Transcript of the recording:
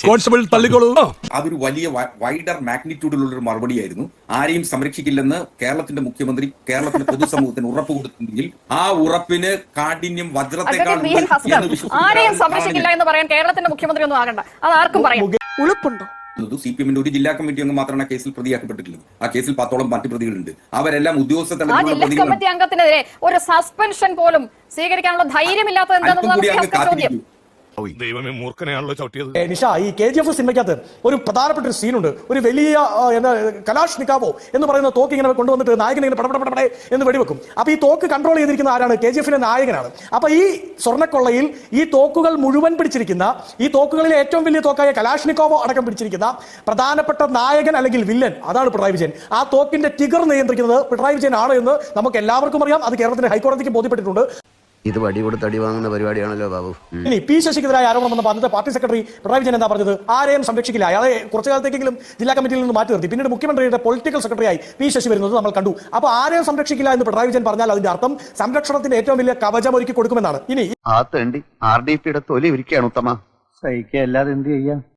Constable തള്ളിക്കോളൂ. അതൊരു വലിയ wider മാഗ്നിറ്റ്യൂഡിലുള്ള ഒരു മറുപടിയായിരുന്നു. ആരെയും സംരക്ഷിക്കില്ലെന്ന് കേരളത്തിന്റെ മുഖ്യമന്ത്രി കേരളത്തിന്റെ പൊതുസമൂഹത്തിന് ഉറപ്പ് കൊടുത്തിട്ടുണ്ടെങ്കിൽ ആ ഉറപ്പിന് കാഠിന്യം വജ്രത്തെക്കാൾ ആരെയും സംരക്ഷിക്കില്ല എന്ന് പറയാൻ കേരളത്തിന്റെ മുഖ്യമന്ത്രി ഒന്നും ആകണ്ട. അത് ആർക്കും പറയാം. ഉളുപ്പുണ്ടോ? CPM-ന്റെ ഒരു ജില്ലാ കമ്മിറ്റി അംഗം മാത്രമാണ് കേസിൽ പ്രതിയാക്കപ്പെട്ടിട്ടുള്ളത്. ആ കേസിൽ 10ഓളം മറ്റു പ്രതികളുണ്ട്. അവരെല്ലാം ഉദ്യോഗസ്ഥ ജില്ലാ കമ്മിറ്റി അംഗത്തിനെതിരെ ഒരു സസ്പെൻഷൻ പോലും സ്വീകരിക്കാനുള്ള ധൈര്യമില്ലാത്തത് എന്താണെന്ന് ചോദ്യം. ദൈവമേ, മൂർഖനെയാണല്ലോ ചവിട്ടിയത്. നിഷ, ഈ KGF സിനിമയ്ക്കകത്ത് ഒരു പ്രധാനപ്പെട്ട ഒരു സീനുണ്ട്. ഒരു വലിയ കലാഷ് നിക്കാവോ എന്ന് പറയുന്ന തോക്ക് ഇങ്ങനെ കൊണ്ടുവന്നിട്ട് നായകനെ ഇങ്ങനെ പടപടപടേ എന്ന് വെടിവെക്കും. അപ്പൊ ഈ തോക്ക് കൺട്രോൾ ചെയ്തിരിക്കുന്ന ആരാണ്? KGF-ലെ നായകനാണ്. അപ്പൊ ഈ സ്വർണ്ണക്കൊള്ളയിൽ ഈ തോക്കുകൾ മുഴുവൻ പിടിച്ചിരിക്കുന്ന, ഈ തോക്കുകളിലെ ഏറ്റവും വലിയ തോക്കായ കലാഷ്നിക്കോവോ അടക്കം പിടിച്ചിരിക്കുന്ന പ്രധാനപ്പെട്ട നായകൻ അല്ലെങ്കിൽ വില്ലൻ, അതാണ് പിണറായി വിജയൻ. ആ തോക്കിന്റെ ടിഗർ നിയന്ത്രിക്കുന്നത് പിണറായി വിജയൻ ആണ് എന്ന് നമുക്ക് എല്ലാവർക്കും അറിയാം. അത് കേരളത്തിന്റെ ഹൈക്കോടതിക്ക് ബോധ്യപ്പെട്ടിട്ടുണ്ട്. ഇത് വടി കൊടുത്ത് അടി വാങ്ങുന്ന പരിപാടിയാണല്ലോ ബാബു. ഇനി പി ശശിക്കെതിരായ ആരോപണം വന്നപ്പോൾ അന്നത്തെ പാർട്ടി സെക്രട്ടറി പിണറായി വിജയൻ എന്താ പറഞ്ഞത്? ആരെയും സംരക്ഷിക്കില്ല. അയാളെ കുറച്ചു കാലത്തേക്കെങ്കിലും ജില്ലാ കമ്മിറ്റിയിൽ നിന്ന് മാറ്റി നിർത്തി. പിന്നീട് മുഖ്യമന്ത്രിയുടെ പൊളിറ്റിക്കൽ സെക്രട്ടറിയായി പി ശശി വരുന്നത് നമ്മൾ കണ്ടു. അപ്പോൾ ആരെയും സംരക്ഷിക്കില്ല എന്ന് പിണറായി വിജയൻ പറഞ്ഞാൽ അതിന്റെ അർത്ഥം സംരക്ഷണത്തിന്റെ ഏറ്റവും വലിയ കവചം ഒരുക്കി കൊടുക്കുമെന്നാണ്. ഇനി ആ തേണ്ടി RDP-യുടെ തൊലി ഇരിക്കുകയാണ് ഉത്തമ. സഹിക്കുക അല്ലാതെ എന്ത് ചെയ്യാം.